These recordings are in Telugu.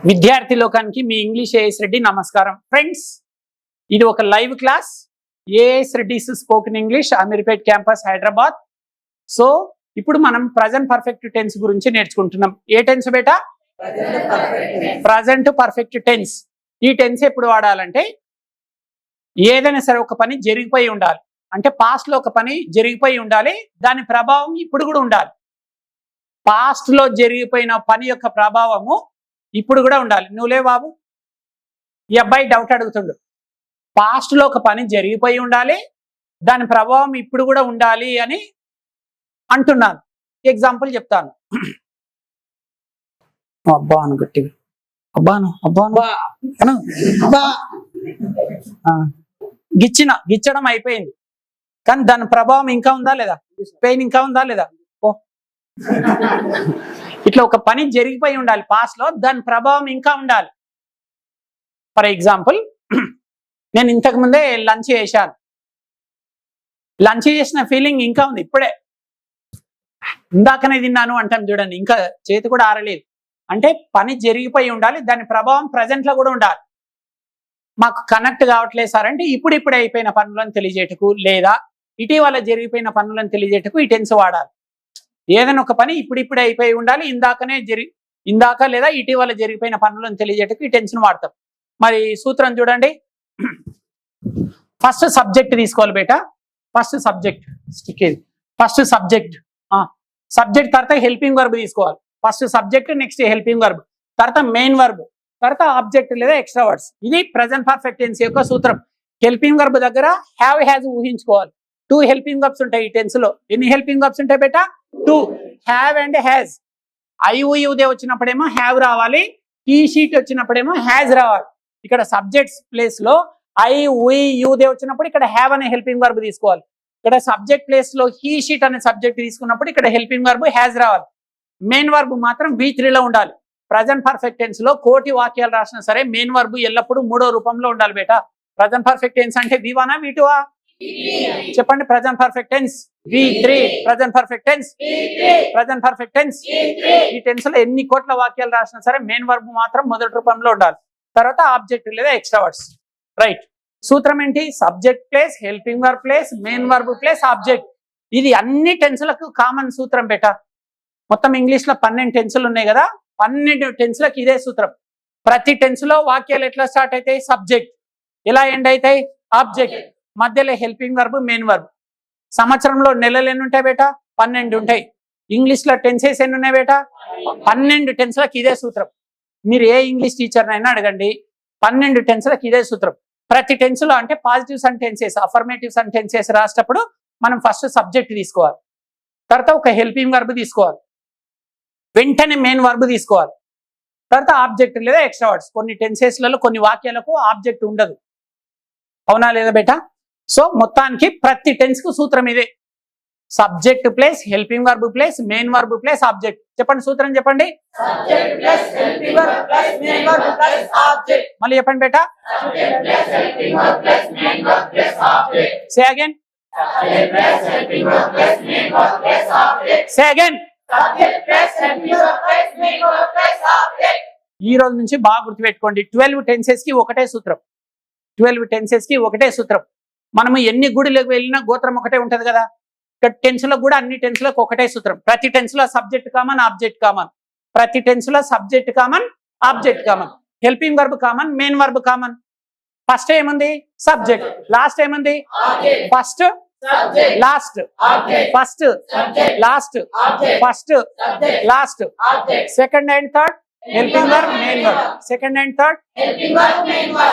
విద్యార్థి లోకానికి మీ ఇంగ్లీష్ ఏఎస్ రెడ్డి నమస్కారం. ఫ్రెండ్స్, ఇది ఒక live class AS Reddy's spoken English Ameerpet campus Hyderabad. So ఇప్పుడు మనం ప్రజెంట్ పర్ఫెక్ట్ టెన్స్ గురించి నేర్చుకుంటున్నాం. ఏ టెన్స్ బేటా? Present perfect tense. ఈ టెన్స్ ఎప్పుడు వాడాలంటే ఏదైనా సరే ఒక పని జరిగిపోయి ఉండాలి, అంటే పాస్ట్ లో ఒక పని జరిగిపోయి ఉండాలి, దాని ప్రభావం ఇప్పుడు కూడా ఉండాలి. పాస్ట్ లో జరిగిపోయిన పని యొక్క ప్రభావము ఇప్పుడు కూడా ఉండాలి. నువ్వులే బాబు, ఈ అబ్బాయి డౌట్ అడుగుతుండు. పాస్ట్ లో ఒక పని జరిగిపోయి ఉండాలి, దాని ప్రభావం ఇప్పుడు కూడా ఉండాలి అని అంటున్నాను. ఎగ్జాంపుల్ చెప్తాను. అబ్బాను గట్టిగా అబ్బాను అబ్బాను అబ్బా గిచ్చడం అయిపోయింది, కానీ దాని ప్రభావం ఇంకా ఉందా లేదా? పెయిన్ ఇంకా ఉందా లేదా? ఓ ఇట్లా ఒక పని జరిగిపోయి ఉండాలి పాస్ట్ లో, దాని ప్రభావం ఇంకా ఉండాలి. ఫర్ ఎగ్జాంపుల్, నేను ఇంతకు ముందే లంచ్ చేశాను, లంచ్ చేసిన ఫీలింగ్ ఇంకా ఉంది, ఇప్పుడే ఇందాకనే తిన్నాను అంటాం చూడండి, ఇంకా చేతి కూడా ఆరలేదు. అంటే పని జరిగిపోయి ఉండాలి, దాని ప్రభావం ప్రజెంట్ లో కూడా ఉండాలి. మాకు కనెక్ట్ కావట్లేదు సార్ అంటే ఇప్పుడిప్పుడే అయిపోయిన పనులను తెలియజేటకు, లేదా ఇటీవల జరిగిపోయిన పనులను తెలియజేటకు ఈ టెన్స్ వాడాలి. ఏదైనా ఒక పని ఇప్పుడిప్పుడే అయిపోయి ఉండాలి, ఇందాక లేదా ఇటీవల జరిగిపోయిన పనులను తెలియజేటకు ఈ టెన్స్ వాడతాం. మరి సూత్రం చూడండి. ఫస్ట్ సబ్జెక్ట్ తీసుకోవాలి బేటా. ఫస్ట్ సబ్జెక్ట్ ఫస్ట్ సబ్జెక్ట్ తర్వాత హెల్పింగ్ వర్బ్ తీసుకోవాలి. First subject, next helping verb, తర్వాత మెయిన్ వర్బ్, తర్వాత ఆబ్జెక్ట్ లేదా ఎక్స్ట్రా వర్డ్స్. ఇది ప్రెజెంట్ పర్ఫెక్ట్ టెన్స్ యొక్క సూత్రం. హెల్పింగ్ వర్బ్ దగ్గర హ్యావ్ హ్యాజ్ ఊహించుకోవాలి. 2 హెల్పింగ్ వర్బ్స్ ఉంటాయి ఈ టెన్స్ లో. ఎన్ని హెల్పింగ్ వర్బ్స్ ఉంటాయి బేటా? 2. Have and has. ఐదే వచ్చినప్పుడేమో హ్యావ్ రావాలి, ఈ షీట్ వచ్చినప్పుడేమో హ్యాజ్ రావాలి. ఇక్కడ సబ్జెక్ట్స్ ప్లేస్ లో యూదే వచ్చినప్పుడు ఇక్కడ హ్యావ్ అనే హెల్పింగ్ వర్బ్ తీసుకోవాలి. ఇక్కడ సబ్జెక్ట్ ప్లేస్ లో హీ షీట్ అనే సబ్జెక్ట్ తీసుకున్నప్పుడు ఇక్కడ హెల్పింగ్ వర్బ్ హ్యాజ్ రావాలి. మెయిన్ వర్బ్ మాత్రం V3లో ఉండాలి. ప్రజెంట్ పర్ఫెక్ట్ టెన్స్ లో కోటి వాక్యాలు రాసినా సరే మెయిన్ వర్బ్ ఎల్లప్పుడూ 3వ రూపంలో ఉండాలి బేటా. ప్రజెంట్ పర్ఫెక్ట్ టెన్స్ అంటే V1 V2? చెప్పండి. Present perfect tense V3. Present perfect tense present perfect tense. ఈ టెన్స్ లో ఎన్ని కోట్ల వాక్యాలు రాసినా సరే మెయిన్ వర్బ్ మాత్రం మొదటి రూపంలో ఉండాలి. తర్వాత ఆబ్జెక్ట్ లేదా ఎక్స్ట్రా వర్డ్స్. రైట్. సూత్రం ఏంటి? Subject plus helping verb place main verb place object. ఇది అన్ని టెన్స్లకు కామన్ సూత్రం బేటా. మొత్తం ఇంగ్లీష్ లో 12 టెన్సులు ఉన్నాయి కదా, 12 టెన్స్లకు ఇదే సూత్రం. ప్రతి టెన్స్ లో వాక్యాలు ఎట్లా స్టార్ట్ అవుతాయి? సబ్జెక్ట్. ఎలా ఎండ్ అవుతాయి? ఆబ్జెక్ట్. మధ్యలో హెల్పింగ్ వర్బ్ మెయిన్ వర్బ్. సంవత్సరంలో నెలలు ఎన్ని ఉంటాయి బేటా? 12 ఉంటాయి. ఇంగ్లీష్ లో టెన్సెస్ ఎన్ని ఉన్నాయి బేటా? 12 టెన్స్లకు ఇదే సూత్రం. మీరు ఏ ఇంగ్లీష్ టీచర్నైనా అడగండి, 12 టెన్స్లకు ఇదే సూత్రం. ప్రతి టెన్స్ లో అంటే positives and tenses, affirmatives and tenses రాసేటప్పుడు మనం ఫస్ట్ సబ్జెక్ట్ తీసుకోవాలి, తర్వాత ఒక హెల్పింగ్ వర్బ్ తీసుకోవాలి, వెంటనే మెయిన్ వర్బ్ తీసుకోవాలి, తర్వాత ఆబ్జెక్ట్ లేదా ఎక్స్ట్రా వర్డ్స్. కొన్ని టెన్సెస్లలో కొన్ని వాక్యాలకు ఆబ్జెక్ట్ ఉండదు, అవునా లేదా బేటా? సో మొత్తానికి ప్రతి టెన్స్ కు సూత్రం ఇదే. Subject plus helping verb place main verb place object. చెప్పండి సూత్రం చెప్పండి. మళ్ళీ చెప్పండి బేటా. సే అగైన్. సే అగైన్. ఈ రోజు నుంచి బాగా గుర్తుపెట్టుకోండి, 12 టెన్సెస్ కి ఒకటే సూత్రం. 12 టెన్సెస్ కి ఒకటే సూత్రం. మనము ఎన్ని గుడిలోకి వెళ్ళినా గోత్రం ఒకటే ఉంటది కదా, ఇక్కడ టెన్స్ లో కూడా అన్ని టెన్స్ లకు ఒకటే సూత్రం. ప్రతి టెన్స్ లో సబ్జెక్ట్ కామన్, ఆబ్జెక్ట్ కామన్. ప్రతి టెన్స్ లో subject common, object common, helping verb common, main verb common. First ఏముంది? సబ్జెక్ట్. లాస్ట్ ఏముంది? First last. First last. First last. Second and third helping verb main verb. Second and third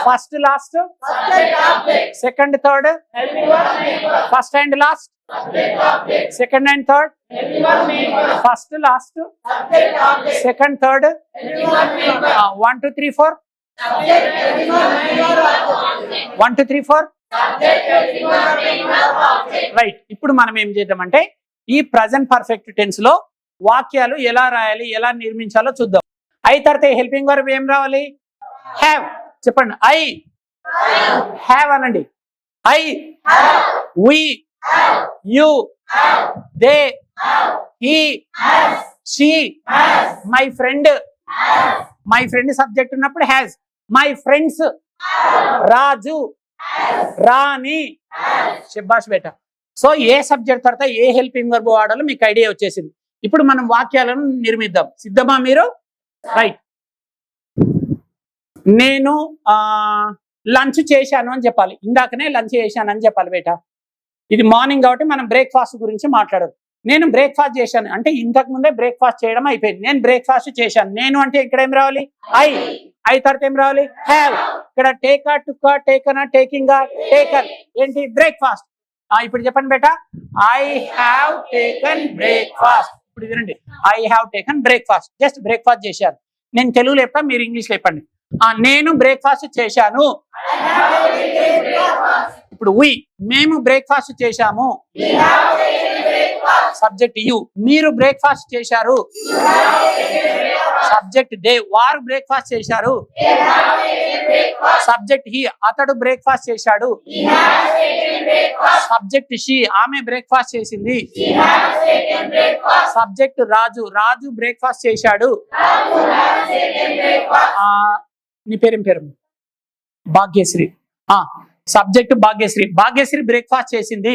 first last. Second third first and last. Second and third first last. Second third 1 2 3 4 1 2 3 4. Right. ఇప్పుడు మనం ఏం చేద్దామంటే ఈ ప్రజెంట్ పర్ఫెక్ట్ టెన్స్ లో వాక్యాలు ఎలా రాయాలి, ఎలా నిర్మించాలో చూద్దాం. ఐ తర్వాత హెల్పింగ్ వర్బ్ ఏం రావాలి? హ్యావ్. చెప్పండి. ఐ హ్యావ్ అనండి. I, we, you, they, he, she, my friend, my friend subject ఉన్నప్పుడు has. My friends Raju Rani శబాష్ బేట. సో ఏ సబ్జెక్ట్ తర్వాత ఏ హెల్పింగ్ వర్బ్ వాడాలో మీకు ఐడియా వచ్చేసింది. ఇప్పుడు మనం వాక్యాలను నిర్మిద్దాం. సిద్ధమా మీరు? రైట్. నేను లంచ్ చేశాను అని చెప్పాలి. ఇందాకనే లంచ్ చేశాను అని చెప్పాలి బేట. ఇది మార్నింగ్ కాబట్టి మనం బ్రేక్ఫాస్ట్ గురించి మాట్లాడదు. నేను బ్రేక్ఫాస్ట్ చేశాను అంటే ఇంతకు ముందే బ్రేక్ఫాస్ట్ చేయడం అయిపోయింది. నేను బ్రేక్ఫాస్ట్ చేశాను. నేను అంటే ఇక్కడ ఏం రావాలి? ఐ తర్వాత ఏం రావాలి? హ్యావ్. ఇక్కడ టేకా టుకా టేకనా టేకింగ్ టేకన్ ఏంటి? బ్రేక్ఫాస్ట్. ఇప్పుడు చెప్పండి బేట. I have taken breakfast. ఇప్పుడు వినండి. I have taken breakfast. Just breakfast చేశాను. నేను తెలుగులో చెప్తా, మీరు ఇంగ్లీష్ లో చెప్పండి. నేను బ్రేక్ఫాస్ట్ చేశాను. ఇప్పుడు మేము బ్రేక్ఫాస్ట్ చేశాము. Subject you. మీరు బ్రేక్ఫాస్ట్ చేశారు. Subject they. వారు బ్రేక్ఫాస్ట్ చేశారు. Subject he. అతడు బ్రేక్ఫాస్ట్ చేశాడు. Subject she. ఆమె బ్రేక్ఫాస్ట్ చేసింది. సబ్జెక్ట్ రాజు. రాజు బ్రేక్ఫాస్ట్ చేశాడు. నీ పేరేం పేరు? భాగ్యశ్రీ. సబ్జెక్ట్ భాగ్యశ్రీ. భాగ్యశ్రీ బ్రేక్ఫాస్ట్ చేసింది.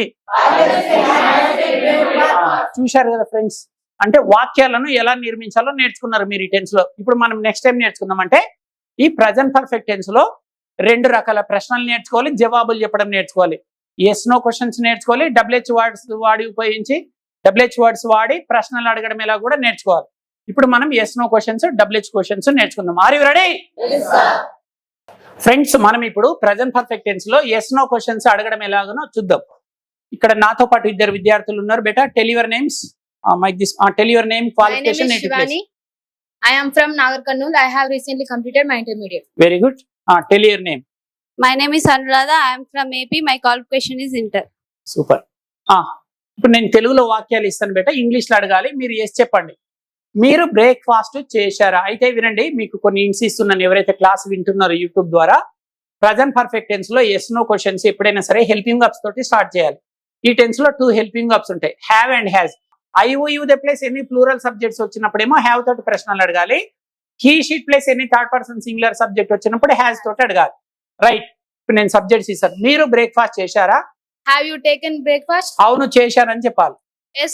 చూశారు కదా ఫ్రెండ్స్. అంటే వాక్యాలను ఎలా నిర్మించాలో నేర్చుకున్నారు మీరు ఈ టెన్స్ లో. ఇప్పుడు మనం నెక్స్ట్ టైం నేర్చుకుందాం అంటే ఈ ప్రజెంట్ పర్ఫెక్ట్ టెన్స్ లో 2 రకాల ప్రశ్నలు నేర్చుకోవాలి, జవాబులు చెప్పడం నేర్చుకోవాలి. ఎస్ నో క్వశ్చన్స్ నేర్చుకోవాలి. WH వర్డ్స్ వాడి ఉపయోగించి WH వర్డ్స్ వాడి ప్రశ్నలు అడగడం ఎలా కూడా నేర్చుకోవాలి. ఇప్పుడు మనం yes no questions, WH questions నేర్చుకుందాం. Are you ready? ఫ్రెండ్స్, మనం ఇప్పుడు ప్రజెంట్ పర్ఫెక్ట్ టెన్స్ లో ఎస్ నో క్వశ్చన్స్ అడగడం ఎలాగనో చూద్దాం. ఇక్కడ నాతో పాటు 2 విద్యార్థులు ఉన్నారు. బేటా tell your names. Tell your name, qualification, native place. I am from Nagar Karnool. I have recently completed my intermediate. Very good. Tell your name. My name is Anuradha. I am from AP. My qualification is inter. Super. ఇప్పుడు నేను తెలుగులో వాక్యాలు ఇస్తాను బేటా, ఇంగ్లీష్ లో అడగాలి. మీరు ఎస్ చెప్పండి. మీరు బ్రేక్ఫాస్ట్ చేశారా? అయితే వినండి, మీకు కొన్ని హింట్స్ ఇస్తున్నాను. ఎవరైతే క్లాస్ వింటున్నారో యూట్యూబ్ ద్వారా, ప్రజెంట్ పర్ఫెక్ట్ టెన్స్ లో ఎస్ నో క్వశ్చన్స్ ఎప్పుడైనా సరే హెల్పింగ్ వర్బ్స్ తోటి స్టార్ట్ చేయాలి. ఈ టెన్స్ లో 2 హెల్పింగ్ వర్బ్స్ ఉంటాయి, హ్యావ్ అండ్ హ్యాస్. ఐఓయూ ద ప్లేస్ ఎన్ని ప్లూరల్ సబ్జెక్ట్స్ వచ్చినప్పుడేమో హ్యావ్ తోటి ప్రశ్నలు అడగాలి. హీ షీట్ ప్లేస్ ఎన్ని థర్డ్ పర్సన్ సింగులర్ సబ్జెక్ట్ వచ్చినప్పుడు హ్యాస్ తోటి అడగాలి. రైట్. ఇప్పుడు నేను సబ్జెక్ట్స్ ఇస్తాను. మీరు బ్రేక్ఫాస్ట్ చేశారా? Have you taken breakfast? అవును చేశానని చెప్పాలి. Yes,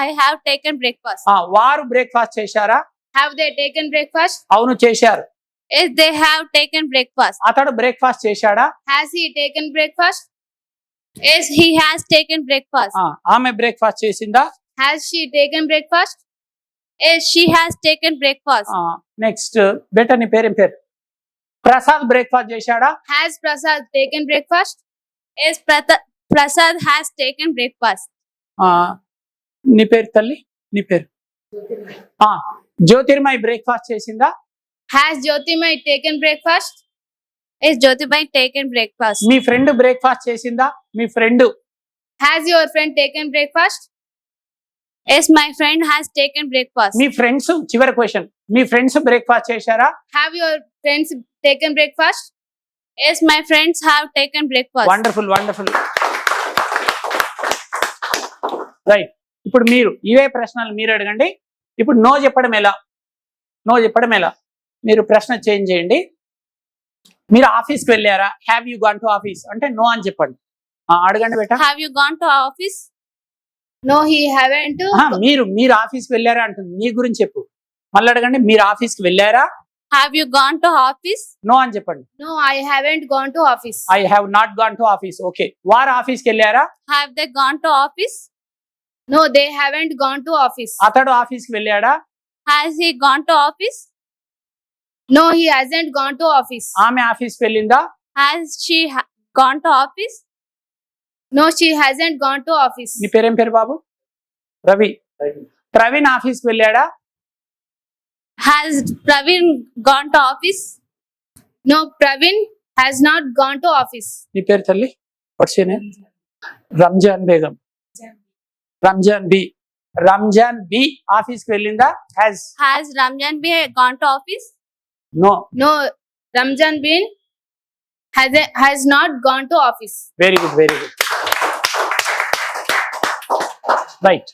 I have taken breakfast. వారు బ్రేక్ఫాస్ట్ చేశారా? Have they taken breakfast? అవును చేశారు. Yes, they have taken breakfast. అతడు బ్రేక్ఫాస్ట్ చేశాడా? Has he taken breakfast? Yes, he has taken breakfast. ఆమె బ్రేక్ఫాస్ట్ చేసిందా? Has she taken breakfast? Yes, she has taken breakfast. Next బేటా నీ పేరేం పేరు? ప్రసాద్ బ్రేక్ఫాస్ట్ చేశాడా? Has Prasad taken breakfast? Yes, Prasad has taken breakfast. నీ పేరు తల్లి? నీ పేరు? జ్యోతిర్మయి బ్రేక్ఫాస్ట్ చేసిందా? Has Jyotirmay taken breakfast? Yes, Jyotirmay taken breakfast. Me friend breakfast చేసిందా? మీ friend. Has your friend taken breakfast? Yes, my friend has taken breakfast. Me friends, చివరి క్వశ్చన్, మీ ఫ్రెండ్స్ బ్రేక్ఫాస్ట్ చేశారా? Have your friends taken breakfast? Yes, my friends have taken breakfast. Wonderful, wonderful. Right. ఇప్పుడు మీరు ఇవే ప్రశ్నలు మీరు అడగండి. ఇప్పుడు నో చెప్పడం ఎలా? నో చెప్పడం ఎలా? మీరు ప్రశ్న చేంజ్ చేయండి. మీరు ఆఫీస్కి వెళ్ళారా? Have you gone to office అంటే నో అని చెప్పండి. అడగండి బేటా. Have you gone to office? No, he haven't. మీరు ఆఫీస్కి వెళ్ళారా అంటుంది. మీ గురించి చెప్పు. మళ్ళీ అడగండి. మీరు ఆఫీస్కి వెళ్ళారా? Have you gone to office? No అని చెప్పండి. No, I haven't gone to office. I have not gone to office. Okay. వారు ఆఫీస్కి వెళ్ళారా? Have they gone to office? No, they haven't gone to office. అతడు ఆఫీస్కి వెళ్ళాడా? Has he gone to office? No, he hasn't gone to office. ఆమె ఆఫీస్కి వెళ్ళిందా? Has she gone to office? No, she hasn't gone to office. నీ పేరేం పేరు బాబు? రవి. ప్రవీణ్ ఆఫీస్కి వెళ్ళాడా? Has Praveen gone to office? No, Praveen has not gone to office. నీ పేరు తల్లి? What's your name? Ramjan Begum. Ramjan B. Ramjan B ఆఫీస్కి వెళ్ళిందా? Has Ramjan B gone to office? No. No, Ramjan bin has not gone to office. Very good, very good. Right.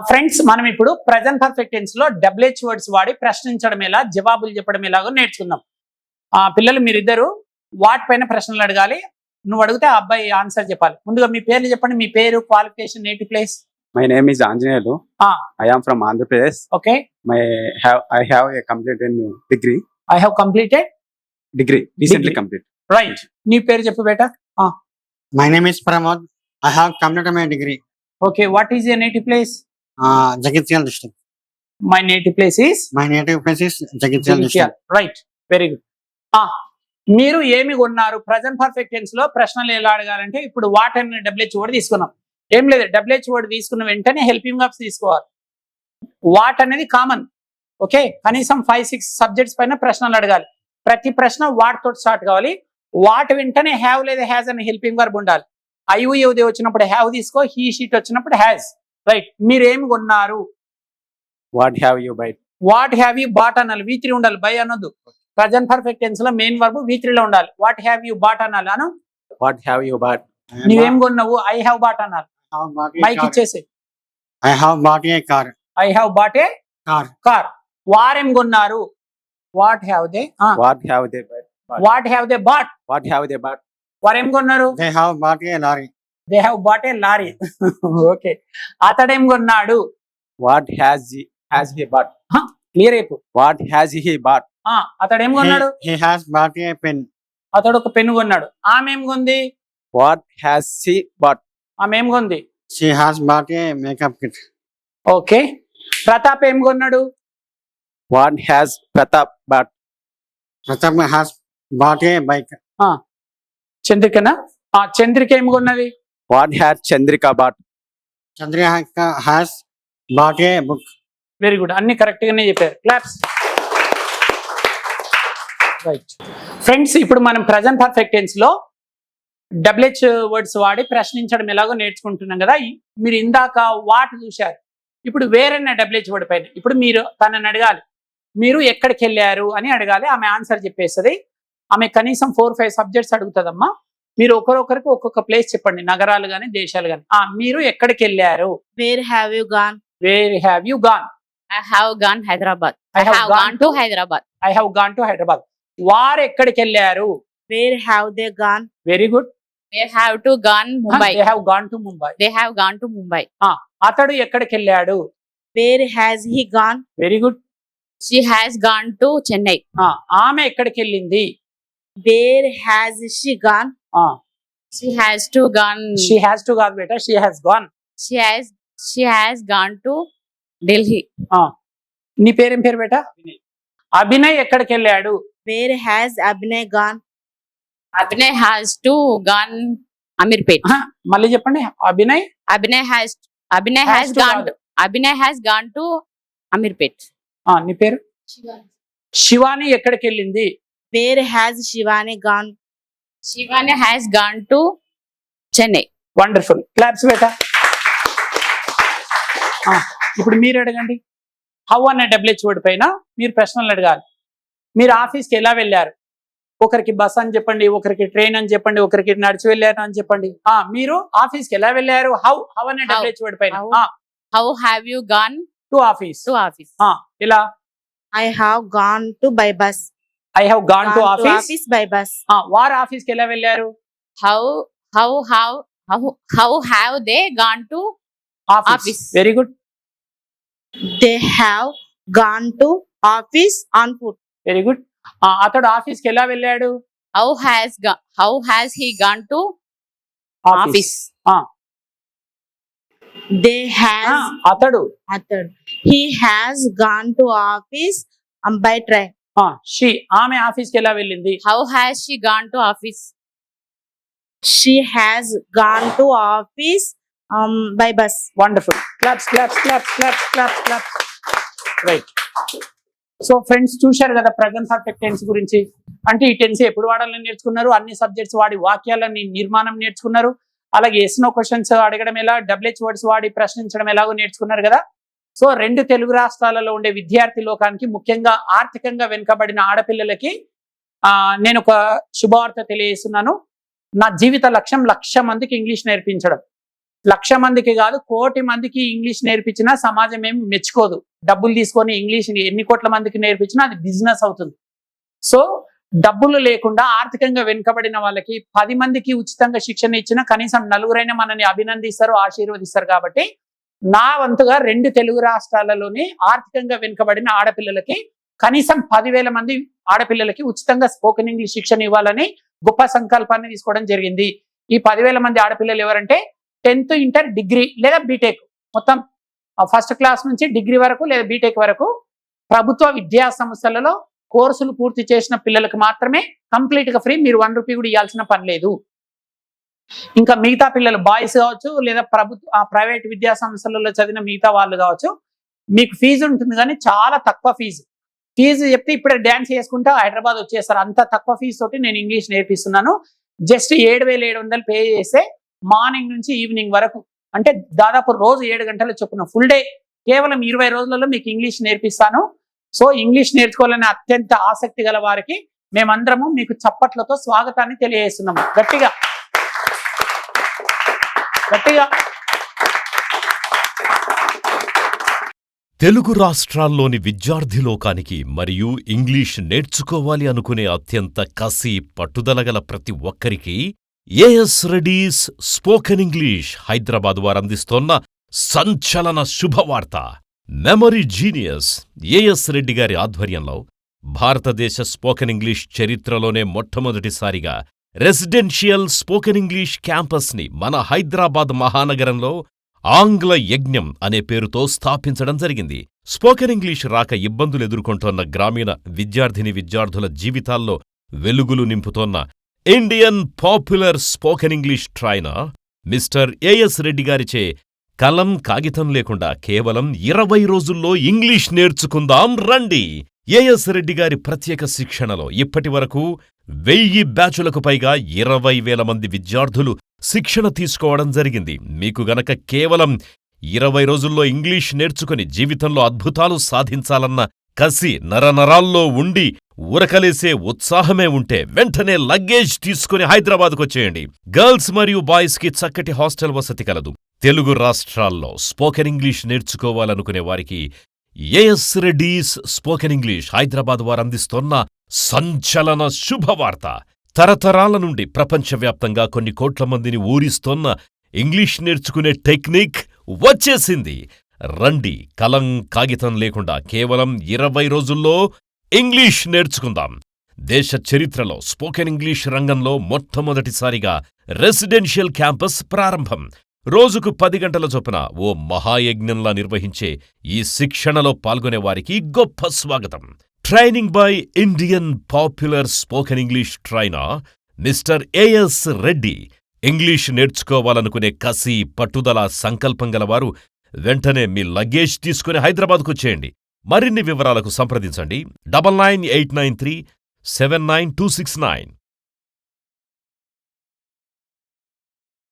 Friends మనం ఇప్పుడు ప్రెజెంట్ పర్ఫెక్ట్ టెన్స్ లో డబ్ల్యూహెచ్ వర్డ్స్ వాడి ప్రశ్నించడం ఎలా, జవాబులు చెప్పడం ఎలాగో నేర్చుకుందాం. పిల్లలు మీరిద్దరు వాటిపైన ప్రశ్నలు అడగాలి. నువ్వు అడిగితే ఆ అబ్బాయి ఆన్సర్ చెప్పాలి. ముందుగా మీ పేర్లు చెప్పండి. మీ పేరు, qualification, native place. My name is Anjaneyulu. I am from Andhra Pradesh. Okay. I have a completed degree. I have completed Recently Degree. completed. Right. నీ పేరు చెప్పు బేటా. My name is Pramod. I have completed my degree. Okay. What is your native place? Jagityal district. My native place is My native place is Jagityal district. Right. Very good. మీరు ఏమి కొన్నారు? ప్రజెంట్ పర్ఫెక్ట్ టెన్స్ లో ప్రశ్నలు ఎలా అడగాలంటే ఇప్పుడు వాట్ అనే డబ్ల్యూహెచ్ వర్డ్ తీసుకున్నాం. ఏం లేదు, డబ్ల్యూహెచ్ వర్డ్ తీసుకున్న వెంటనే హెల్పింగ్ వర్బ్స్ తీసుకోవాలి. వాట్ అనేది కామన్. ఓకే. కనీసం 5-6 సబ్జెక్ట్స్ పైన ప్రశ్నలు అడగాలి. ప్రతి ప్రశ్న వాట్ తోటి స్టార్ట్ కావాలి. వాట్ వెంటనే హ్యావ్ లేదా హ్యాజ్ అనే హెల్పింగ్ వర్బ్ ఉండాలి. ఐయుదే వచ్చినప్పుడు హ్యావ్ తీసుకో, హీ షీట్ వచ్చినప్పుడు హ్యాజ్. రైట్. మీరు ఏమి కొన్నారు? What have you bought? What have you bought అనాలి. V3 ఉండాలి, బై అనొద్దు. ప్రజెంట్ పర్ఫెక్ట్ టెన్స్ లో మెయిన్ వర్బ్ V3 లో ఉండాలి. వాట్ హ్యావ్ యూ బాట్ అనాలి. అను. What have you bought? నువ్వేం కొన్నావు? ఐ హ్యావ్ బాట్ అనాలి. I have bought a mike car. ఇచ్చేసి I have bought a car. I have bought a Car. Car. వారేం కొన్నారు? What have they What have they bought? What have they bought. What have they bought? వారేం కొన్నారు? They have bought a lorry. They have bought a lorry. Okay. అతడేం కొన్నాడు? What has he bought? Clear అయిపో. What has he bought? అతడేం కొన్నాడు? He has bought a pen. అతడు ఒక పెన్ను కొన్నాడు. ఆమె ఏం కొంది? What has she bought? ఆమె ఏం కొంది? She has bought a makeup kit. Okay. Pratap ఏం కొన్నాడు? What has Pratap bought? Pratap has bought a bike. చంద్రికనా? Chandrika ఏం కొన్నది? What has Chandrika bought? Chandrika has bought a book. Very good. అన్ని కరెక్ట్ గానే చెప్పారు. క్లాప్స్. రైట్. ఫ్రెండ్స్ ఇప్పుడు మనం ప్రజెంట్ పర్ఫెక్ట్ టెన్స్ లో డబ్ల్యూహెచ్ వర్డ్స్ వాడి ప్రశ్నించడం ఎలాగో నేర్చుకుంటున్నాం కదా. మీరు ఇందాక వాట్ చూశారు. ఇప్పుడు వేరైనా డబ్ల్యూహెచ్ వర్డ్ పైన ఇప్పుడు మీరు తనని అడగాలి. మీరు ఎక్కడికి వెళ్ళారు అని అడగాలి. ఆమె ఆన్సర్ చెప్పేస్తుంది. ఆమె కనీసం 4-5 సబ్జెక్ట్స్ అడుగుతుందమ్మా. మీరు ఒకరొకరికి ఒక్కొక్క ప్లేస్ చెప్పండి, నగరాలు కానీ దేశాలు కానీ. మీరు ఎక్కడికి వెళ్ళారు? Where have you gone? Where have you gone? I have gone Hyderabad. I have gone to to Hyderabad. I have gone to Hyderabad. వారు ఎక్కడికి వెళ్ళారు? Where have they gone? Very good. They have to gone Mumbai. They have gone to Mumbai. They have gone to Mumbai. అతడు ఎక్కడికి వెళ్ళాడు? Where has he gone? Very good. She has gone to Chennai. ఆమె ఎక్కడికి వెళ్ళింది? Where has she gone? She has to gone. She has to gone beta. She has gone. She has gone to Delhi. నీ పేరేం పేరు బేటా? అభినయ్ ఎక్కడికి వెళ్ళాడు? Where has Abhinay gone? Abhinay has to gone Amirpet. మళ్ళీ చెప్పండి. Abhinay Abhinay has Has to gone. gone. Abhinay has gone to Amirpet. నీ పేరు? శివాని ఎక్కడికి వెళ్ళింది? Where has Shivani gone? Shivani has gone to Chennai. Wonderful. Claps బేటా. ఇప్పుడు మీరు అడగండి. హౌ అనే డబ్ల్యూహెచ్ వర్డ్ పైన మీరు ప్రశ్నలు అడగాలి. మీరు ఆఫీస్కి ఎలా వెళ్ళారు? ఒకరికి బస్ అని చెప్పండి, ఒకరికి ట్రైన్ అని చెప్పండి, ఒకరికి నడిచి వెళ్ళారు అని చెప్పండి. మీరు ఆఫీస్కి ఎలా వెళ్ళారు? హౌ అనే డబ్ల్యూహెచ్ వర్డ్ పైన How have you gone to office. to office? ఇలా I have gone to by bus. I have gone to Gone to office. office by bus. వారు ఆఫీస్కి ఎలా వెళ్ళారు? How have they gone to office. Office. Very good. They have gone to office on foot. Very good. అతడు ఆఫీస్కి ఎలా వెళ్ళాడు? how has he gone to office? They has అతడు uttered. He has gone to office by train. She ఆమె ఆఫీస్కి ఎలా వెళ్ళింది? How has she gone to office? She has gone to office by bus. Wonderful. Claps claps claps claps claps claps. Right. So friends చూశారు కదా ప్రెజెంట్ పర్ఫెక్ట్ టెన్స్ గురించి. అంటే ఈ టెన్స్ ఎప్పుడు వాడాలని నేర్చుకున్నారు. అన్ని సబ్జెక్ట్స్ వాడి వాక్యాలని నిర్మాణం నేర్చుకున్నారు. అలాగే ఎస్ నో క్వశ్చన్స్ అడగడం ఎలా, డబ్ల్యూహెచ్ వర్డ్స్ వాడి ప్రశ్నించడం ఎలాగో నేర్చుకున్నారు కదా. సో 2 తెలుగు రాష్ట్రాలలో ఉండే విద్యార్థి లోకానికి, ముఖ్యంగా ఆర్థికంగా వెనుకబడిన ఆడపిల్లలకి నేను ఒక శుభవార్త తెలియజేస్తున్నాను. నా జీవిత లక్ష్యం 1,00,000 మందికి ఇంగ్లీష్ నేర్పించడం. 1,00,000 మందికి కాదు, 1,00,00,000 మందికి ఇంగ్లీష్ నేర్పించినా సమాజం ఏమి మెచ్చుకోదు. డబ్బులు తీసుకొని ఇంగ్లీష్ ఎన్ని కోట్ల మందికి నేర్పించినా అది బిజినెస్ అవుతుంది. సో డబ్బులు లేకుండా ఆర్థికంగా వెనుకబడిన వాళ్ళకి 10 మందికి ఉచితంగా శిక్షణ ఇచ్చినా కనీసం 4 మనని అభినందిస్తారు, ఆశీర్వదిస్తారు. కాబట్టి నా వంతుగా 2 తెలుగు రాష్ట్రాలలోని ఆర్థికంగా వెనుకబడిన ఆడపిల్లలకి కనీసం 10,000 మంది ఆడపిల్లలకి ఉచితంగా స్పోకెన్ ఇంగ్లీష్ శిక్షణ ఇవ్వాలని గొప్ప సంకల్పాన్ని తీసుకోవడం జరిగింది. ఈ 10,000 మంది ఆడపిల్లలు ఎవరంటే 10th ఇంటర్, డిగ్రీ లేదా బీటెక్, మొత్తం ఫస్ట్ క్లాస్ నుంచి డిగ్రీ వరకు లేదా బీటెక్ వరకు ప్రభుత్వ విద్యా సంస్థలలో కోర్సులు పూర్తి చేసిన పిల్లలకు మాత్రమే కంప్లీట్ గా ఫ్రీ. మీరు 1 రూపీ కూడా ఇవ్వాల్సిన పని లేదు. ఇంకా మిగతా పిల్లలు బాయ్స్ కావచ్చు లేదా ప్రైవేట్ విద్యా సంస్థలలో చదివిన మిగతా వాళ్ళు కావచ్చు, మీకు ఫీజు ఉంటుంది కానీ చాలా తక్కువ ఫీజు చెప్తే ఇప్పుడే డ్యాన్స్ చేసుకుంటా హైదరాబాద్ వచ్చేస్తారు. అంత తక్కువ ఫీజు తోటి నేను ఇంగ్లీష్ నేర్పిస్తున్నాను. జస్ట్ 7,700 పే చేస్తే మార్నింగ్ నుంచి ఈవినింగ్ వరకు, అంటే దాదాపు రోజు 7 గంటల చొప్పున ఫుల్ డే కేవలం 20 రోజులలో మీకు ఇంగ్లీష్ నేర్పిస్తాను. సో ఇంగ్లీష్ నేర్చుకోవాలనే అత్యంత ఆసక్తి గల వారికి మేమందరము మీకు చప్పట్లతో స్వాగతాన్ని తెలియజేస్తున్నాము. గట్టిగా తెలుగు రాష్ట్రాల్లోని విద్యార్థి లోకానికి మరియు ఇంగ్లీష్ నేర్చుకోవాలి అనుకునే అత్యంత కసి పట్టుదలగల ప్రతి ఒక్కరికి AS Reddy's spoken English Hyderabad వారందిస్తోన్న సంచలన శుభవార్త. మెమరీ జీనియస్ ఏఎస్ రెడ్డి గారి ఆధ్వర్యంలో భారతదేశ స్పోకెన్ ఇంగ్లీష్ చరిత్రలోనే మొట్టమొదటిసారిగా రెసిడెన్షియల్ స్పోకెన్ ఇంగ్లీష్ క్యాంపస్ని మన హైదరాబాద్ మహానగరంలో ఆంగ్ల యజ్ఞం అనే పేరుతో స్థాపించడం జరిగింది. స్పోకెన్ ఇంగ్లీష్ రాక ఇబ్బందులు ఎదుర్కొంటోన్న గ్రామీణ విద్యార్థుల జీవితాల్లో వెలుగులు నింపుతోన్న Indian popular spoken English trainer mister AS Reddy గారిచే కలం కాగితం లేకుండా కేవలం 20 రోజుల్లో ఇంగ్లీష్ నేర్చుకుందాం రండి. ఏఎస్ రెడ్డి గారి ప్రత్యేక శిక్షణలో ఇప్పటి వరకు 1000 బ్యాచులకు పైగా 20,000 మంది విద్యార్థులు శిక్షణ తీసుకోవడం జరిగింది. మీకు గనక కేవలం 20 రోజుల్లో ఇంగ్లీష్ నేర్చుకుని జీవితంలో అద్భుతాలు సాధించాలన్న కసి నరనరాల్లో ఉండి ఉరకలేసే ఉత్సాహమే ఉంటే వెంటనే లగేజ్ తీసుకుని హైదరాబాద్కొచ్చేయండి. గర్ల్స్ మరియు బాయ్స్ కి చక్కటి హాస్టల్ వసతి కలదు. తెలుగు రాష్ట్రాల్లో స్పోకెన్ ఇంగ్లీష్ నేర్చుకోవాలనుకునే వారికి AS Reddy's spoken English Hyderabad వారందిస్తోన్న సంచలన శుభవార్త. తరతరాల నుండి ప్రపంచవ్యాప్తంగా కొన్ని కోట్ల మందిని ఊరిస్తోన్న ఇంగ్లీష్ నేర్చుకునే టెక్నిక్ వచ్చేసింది. రండి, కలం కాగితం లేకుండా కేవలం 20 రోజుల్లో ఇంగ్లీష్ నేర్చుకుందాం. దేశ చరిత్రలో స్పోకెన్ ఇంగ్లీష్ రంగంలో మొట్టమొదటిసారిగా రెసిడెన్షియల్ క్యాంపస్ ప్రారంభం. రోజుకు 10 గంటల చొప్పున ఓ మహాయజ్ఞంలా నిర్వహించే ఈ శిక్షణలో పాల్గొనేవారికి గొప్ప స్వాగతం. Training by Indian popular spoken English trainer mister AS Reddy. English నేర్చుకోవాలనుకునే కసి, పట్టుదల, సంకల్పం గలవారు వెంటనే మీ లగేజ్ తీసుకుని హైదరాబాద్కొచ్చేయండి. మరిన్ని వివరాలకు సంప్రదించండి 9989379269.